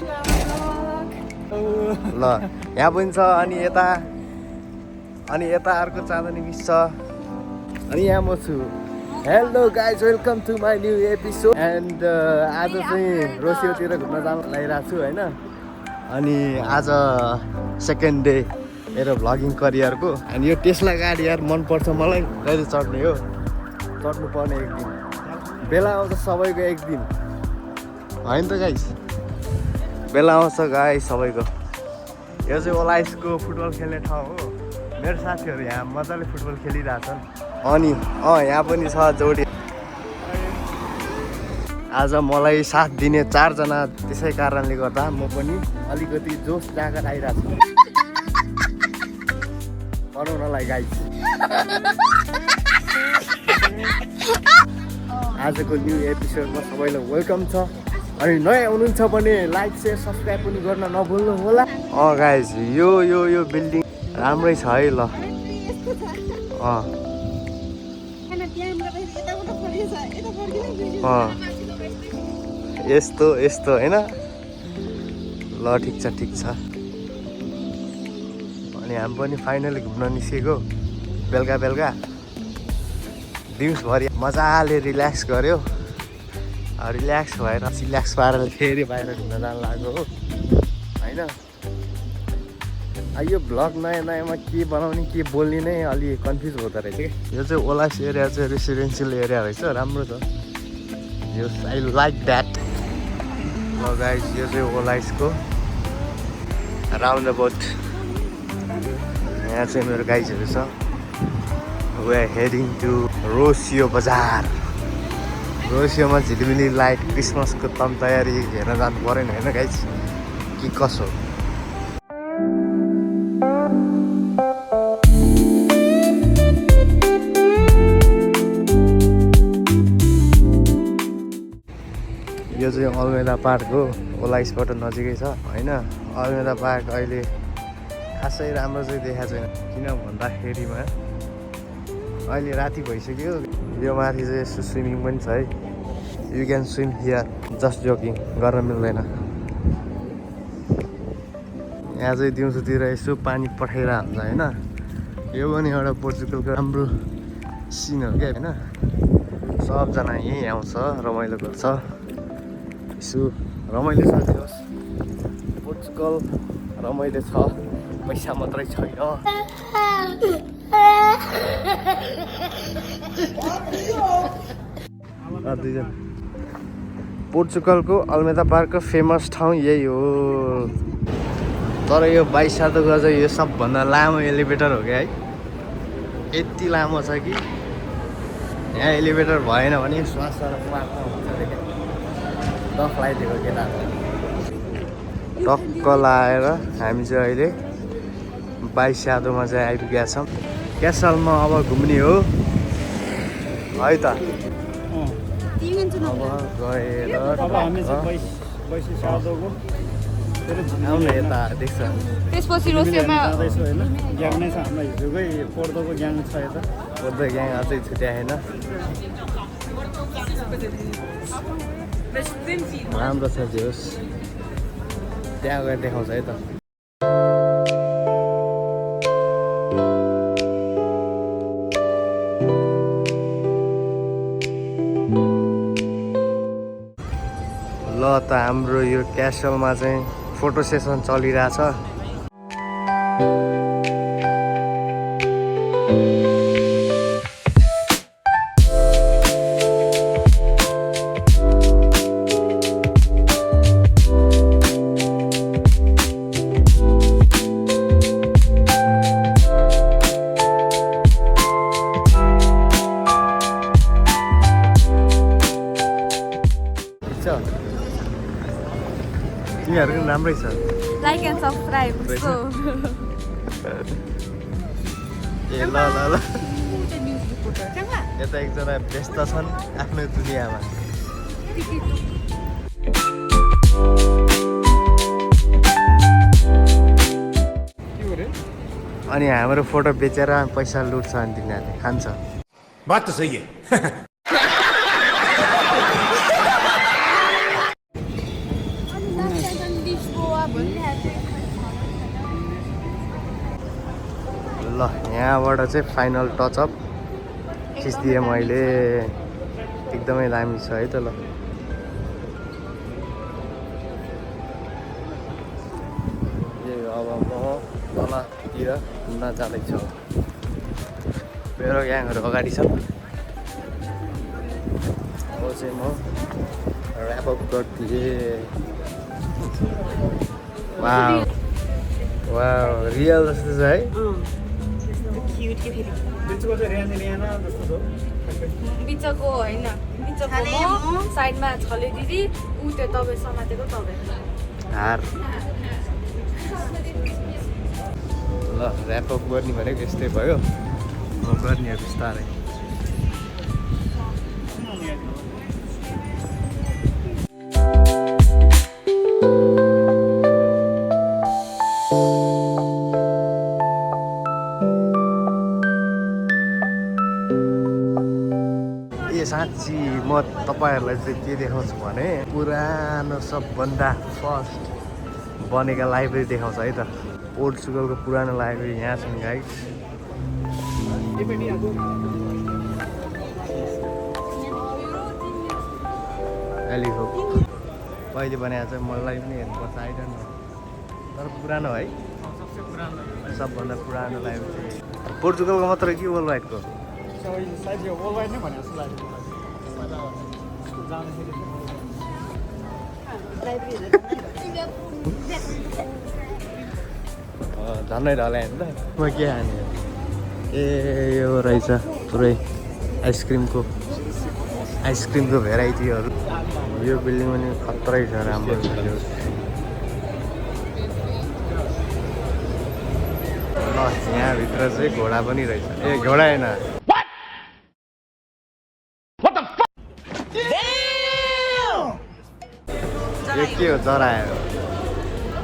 ल यहाँ पनि छ अनि यता अर्को चाँदनी मिस छ अनि यहाँ म छु। Hello guys, welcome to my new episode. And आज चाहिँ रोसियोतिर घुम्न जानु लागिरहेको छु होइन। अनि आज सेकेन्ड डे मेरो भ्लगिङ करियरको। अनि यो टेस्ला गाडी यार मनपर्छ मलाई। कहिले चढ्ने हो, चढ्नु पर्ने एक दिन, बेला आउँछ सबैको एक दिन होइन त गाइस, बेला आउँछ गाइस सबैको। यो चाहिँ ओलाइसको फुटबल खेल्ने ठाउँ हो। मेरो साथीहरू यहाँ मजाले फुटबल खेलिरहेछन्। अनि यहाँ पनि छ जोडी। आज मलाई साथ दिने 4 जना, त्यसै कारणले गर्दा म पनि अलिकति जोस जाँगर आइरहेको छु बनाउनलाई गाइस। आजको न्यू एपिसोडमा सबैलाई वेलकम छ। अनि नयाँ हुनुहुन्छ भने लाइक सेयर सब्सक्राइब पनि गर्न नभुल्नु होला। गाइस यो बिल्डिङ राम्रै छ है। ल यस्तो होइन। ल ठिक छ। अनि हामी पनि फाइनली घुम्न निस्केको। बेलुका दिउँसभरि मजाले रिल्याक्स गऱ्यो। रिल्याक्स भएर सिल्याक्स पारेर फेरि बाहिर घुम्न जानु लाग्यो हो होइन। यो भ्लग नयाँमा के बनाउने के बोल्ने नै अलि कन्फ्युज हुँदो रहेछ कि। यो चाहिँ ओलाइस एरिया चाहिँ रेसिडेन्सियल एरिया रहेछ, राम्रो छ यो। I like that. ल गाइस, यो चाहिँ ओलाइसको राउन्ड अबाउट। यहाँ चाहिँ मेरो गाइजहरू छ। वी आर हेडिङ टु रोसियो बजार। रोसियोमा झिलिमिली लाइट, क्रिसमसको तम तयारी हेर्न जानु परेन होइन गाइज, कि कसो। यो चाहिँ अलमेदा पार्क हो, ओलाइसबाट नजिकै छ होइन। अलमेदा पार्क अहिले खासै राम्रो चाहिँ देखाएको छैन, किन भन्दाखेरिमा अहिले राति भइसक्यो। यो माथि चाहिँ यसो स्विमिङ पनि छ है। You can swim here, just joking, गर्न मिल्दैन। यहाँ चाहिँ दिउँसोतिर यसो पानी पठाइरहेको हुन्छ होइन। यो पनि एउटा पोर्चुगलको राम्रो सिन हो क्या होइन। सबजना यहीँ आउँछ, रमाइलो गर्छ, यसो रमाइलो छ। होस् पोर्चुगल रमाइलो छ, पैसा मात्रै छैन। पोर्चुगलको अल्मेदा पार्कको फेमस ठाउँ यही हो। तर यो 22 गज यो सबभन्दा लामो एलिभेटर हो क्या है। यति लामो छ कि यहाँ एलिभेटर भएन भने श्वास पार्कमा हुन्छ अरे क्या। डफ लगाइदिएको केटाहरू टक्क लाएर हामी चाहिँ अहिले 22 चाहिँ आइपुगेका छौँ। क्यासलमा अब घुम्ने हो है त। अब गएर आउनु यता देख्छ। त्यसपछि रोसियोमा ग्याङ नै छ हाम्रो। हिजोकै पोर्दोको ग्याङ छ यता। पोर्दो ग्याङ अझै छुट्याएन। राम्रो छ जोस्, त्यहाँ गएर देखाउँछ है त। ल त हाम्रो यो क्यासलमा चाहिँ फोटो सेसन चलिरहेछ। तिमीहरू पनि राम्रै छ। Like and subscribe. ए ल यता एकजना व्यस्त छन् आफ्नो दुनियाँमा। अनि हाम्रो फोटो बेचेर पैसा लुट्छ अनि तिनीहरूले खान्छ। बात त सही है। ल यहाँबाट चाहिँ फाइनल टचअप खिचिदिएँ मैले एकदमै दामी छ है त ल अब म तलतिर घुम्न जाँदैछु मेरो ग्याङहरू अगाडि छ अब चाहिँ म ऱ्यापअप गरिदिएँ वाउ वाउ रियल जस्तो छ है बिचको चाहिँ रियाना जस्तो छ बिचको होइन बिचको म साइडमा छले दिदी ऊ त्यो तपाईँ समातेको तपाईँ हार ल ऱ्यापअप गर्ने भनेको यस्तै भयो म गर्ने बिस्तारै साँच्ची म तपाईँहरूलाई चाहिँ के देखाउँछु भने पुरानो सबभन्दा फर्स्ट बनेका लाइब्रेरी देखाउँछ है त पोर्चुगलको पुरानो लाइब्रेरी यहाँ छन् गाइस एलिफो कहिले बनाएको चाहिँ मलाई पनि हेर्नुपर्छ आइडन्ट तर पुरानो है सबभन्दा पुरानो लाइब्रेरी पोर्चुगलको मात्र कि वर्ल्ड वाइडको सायद यो वर्ल्ड वाइड नै भने जस्तो लाग्यो झन्डै ढलायो नि त म के हाने ए यो रहेछ पुरै आइसक्रिमको भेराइटीहरू यो बिल्डिङ पनि खत्रै छ राम्रो छ यो ल यहाँभित्र चाहिँ घोडा पनि रहेछ ए घोडा होइन यो के हो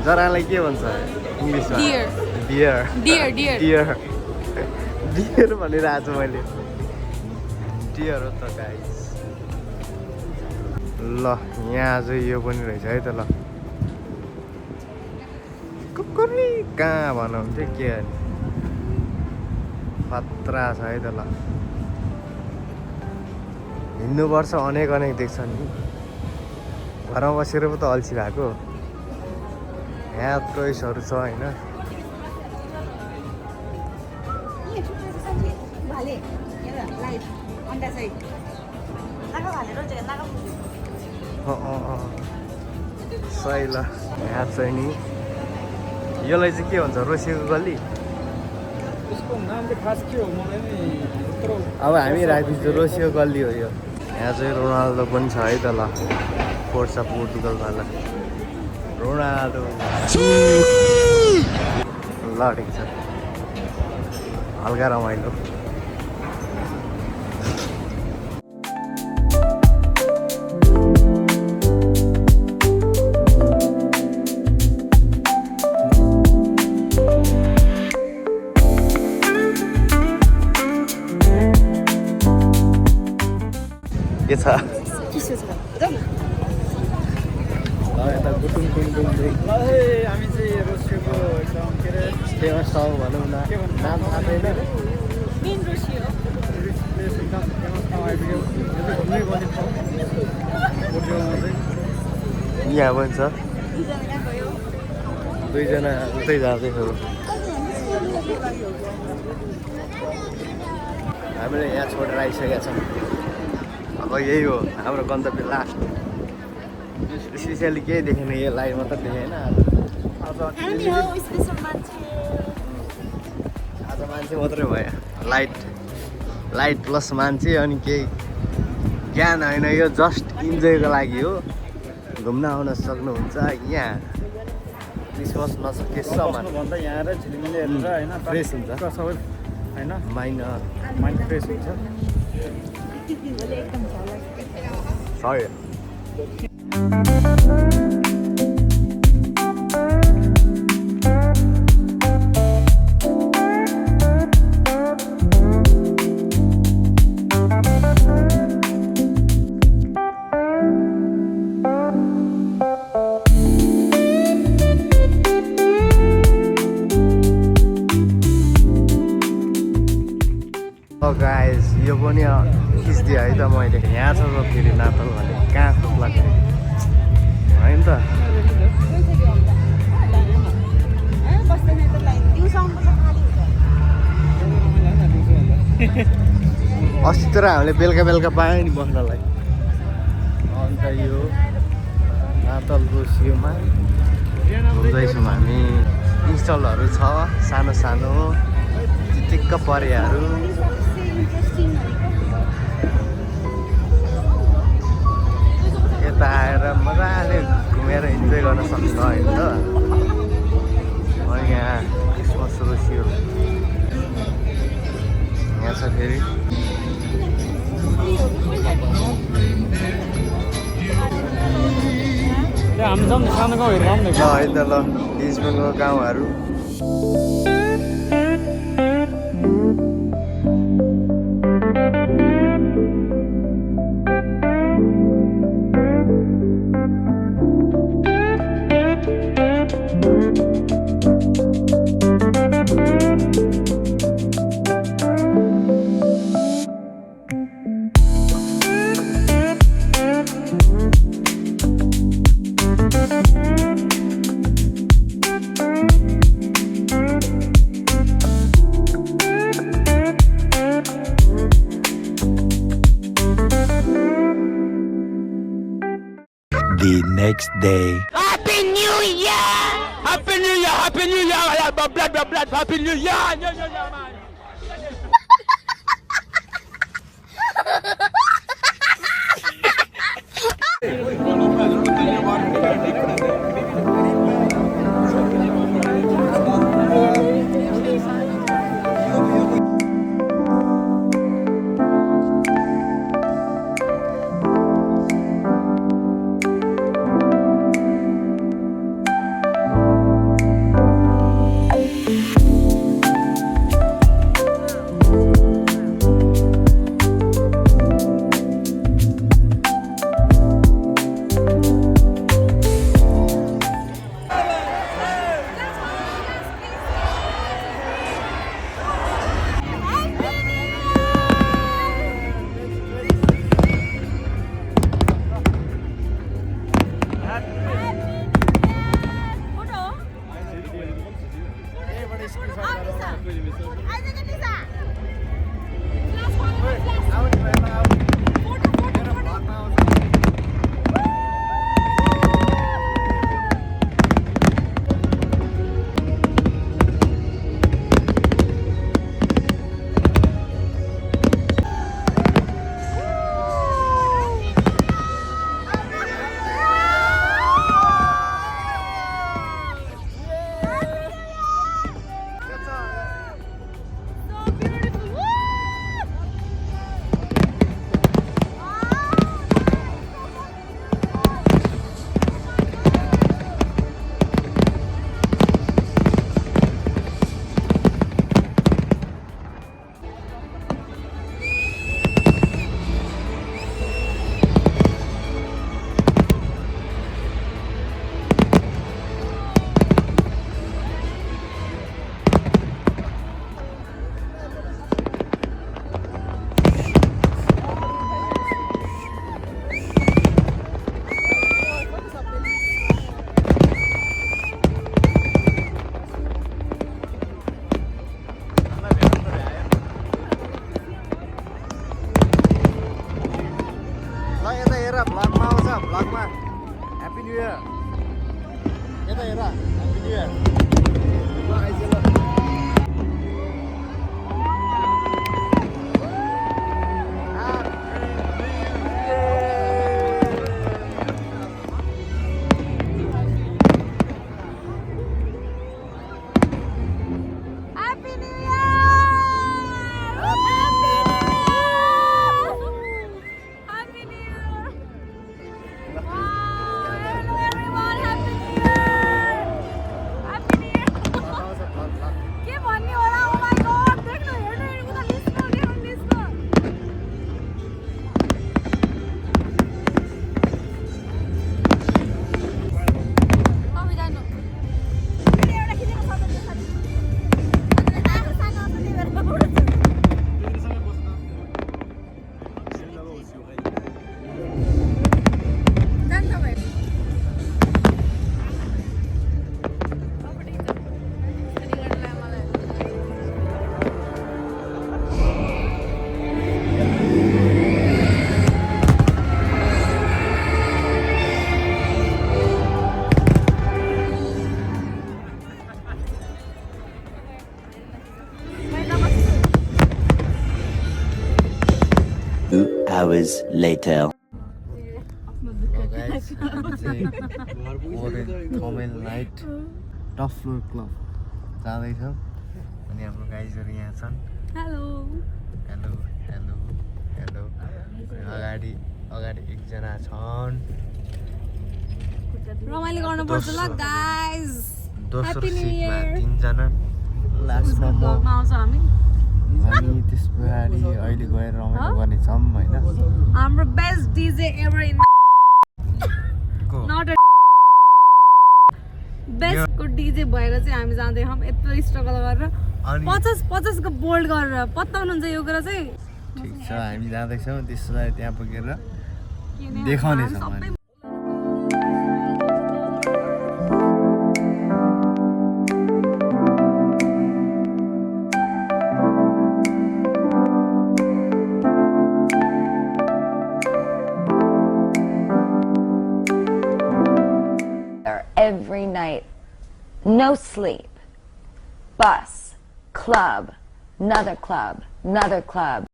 जरालाई के भन्छ इङ्ग्लिसमा डियर भनिरहेको छु मैले डियर हो त गाइस ल यहाँ चाहिँ यो पनि रहेछ है त ल कुकुरी कहाँ भन्नुहुन्थ्यो के खतरा छ है त ल हिँड्नुपर्छ अनेक देख्छ नि घरमा बसेर पो त अल्छी भएको यहाँ टोइसहरू छ होइन सही ल यहाँ चाहिँ नि यसलाई चाहिँ के भन्छ रोसिएको गल्ली यसको नाम चाहिँ खास के हो मलाई नि अब हामी राखिदिन्छौँ रोसिएको गल्ली हो यो यहाँ चाहिँ रोनाल्डो पनि छ है त ल फोर्सा पोर्टुगलवाला रोनाल्डो ल ठिक छ हल्का रमाइलो के छ यता गुटुङ टुङटुङ हामी चाहिँ रोसिएको एकदम के अरे फेमस ठाउँ भनौँ न नाम थाहा छैन प्लेस एकदम फेमस ठाउँ आइपुग्यो घुम्नै पर्ने ठाउँ पोर्चुगलमा चाहिँ यहाँ पनि छ दुईजना उतै जाँदैछ हामीले यहाँ छोडेर आइसकेका छौँ अब यही हो हाम्रो गन्तव्य लास्ट स्पेसियली केही देखेन यो लाइट मात्र देखेन आज मान्छे मात्रै भयो लाइट प्लस मान्छे अनि केही ज्ञान होइन यो जस्ट इन्जोयको लागि हो घुम्न आउन सक्नुहुन्छ यहाँ क्रिसमस नसकेसम्म भन्दा यहाँ र झिलिमिली हेरेर होइन फ्रेस हुन्छ सबै होइन माइन्ड फ्रेस हुन्छ सय गाइस यो पनि खिच्दिएँ है त मैले यहाँ छ त फेरि नातल भने कहाँ खोज्ला होइन त अस्ति तर हामीले बेलुका बेलुका पायौँ नि बस्नलाई अन्त यो नातल रोसियोमा घुम्दैछौँ हामी इन्स्टलहरू छ सानो सानो चिटिक्क परेहरू यता आएर मजाले घुमेर इन्जोय गर्न सक्छ होइन त अनि यहाँ क्रिसमस रोसियो यहाँ छ फेरि हामी जाउँ न सानो गाउँ हेरेर आउँ न ल है त ल लिजबनको गाउँहरू The next day. Happy New Year! Happy New Year! Happy New Year! Blood! Happy New Year! Yeah, man. भ्लगमा ह्याप्पी न्यू इयर यता हेर ह्याप्पी न्यू इयर ल आइज ल years later. गाइस हामी चाहिँ orange camel night top floor club जाँदैछौँ अनि हाम्रो गाइजहरू यहाँ छन् हेलो हेलो हेलो हेलो अगाडि अगाडि एकजना छन् रमाइलो गर्नुपर्छ ल गाइज दोस्रो Happy New सिटमा Year. 3 जना लास्टमा म ब्लगमा आउँछ हामी अनि त्यस पछाडि अहिले गएर रमाइलो गर्नेछौँ होइन हाम्रो बेस्ट डीजे एभर इन को नट बेस्ट को डीजे भएर चाहिँ हामी जाँदैछौँ यत्रो स्ट्रगल गरेर अनि 50 को बोल्ड गरेर पत्ताउनुहुन्छ यो कुरा चाहिँ ठिक छ हामी जाँदैछौँ त्यसलाई त्यहाँ पुगेर किन देखाउनेछौँ हामी अनि every night. No sleep. Bus. Club. Another club. Another club.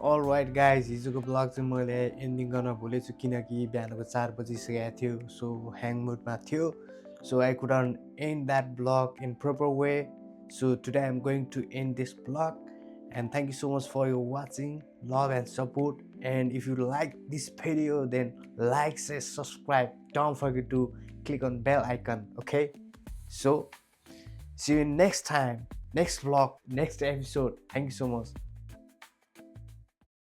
All right guys हिजोको ब्लग चाहिँ मैले एन्डिङ गर्न भुलेछु किनकि बिहानको 4 बजिसकेको थियो सो ह्याङ मुडमा थियो so I couldn't end that blog in proper way so today I am going to end this blog and thank you so much for your watching love and support and if you like this video then like share subscribe don't forget to click on bell icon, okay? So see you next time, next vlog, next episode. Thank you so much.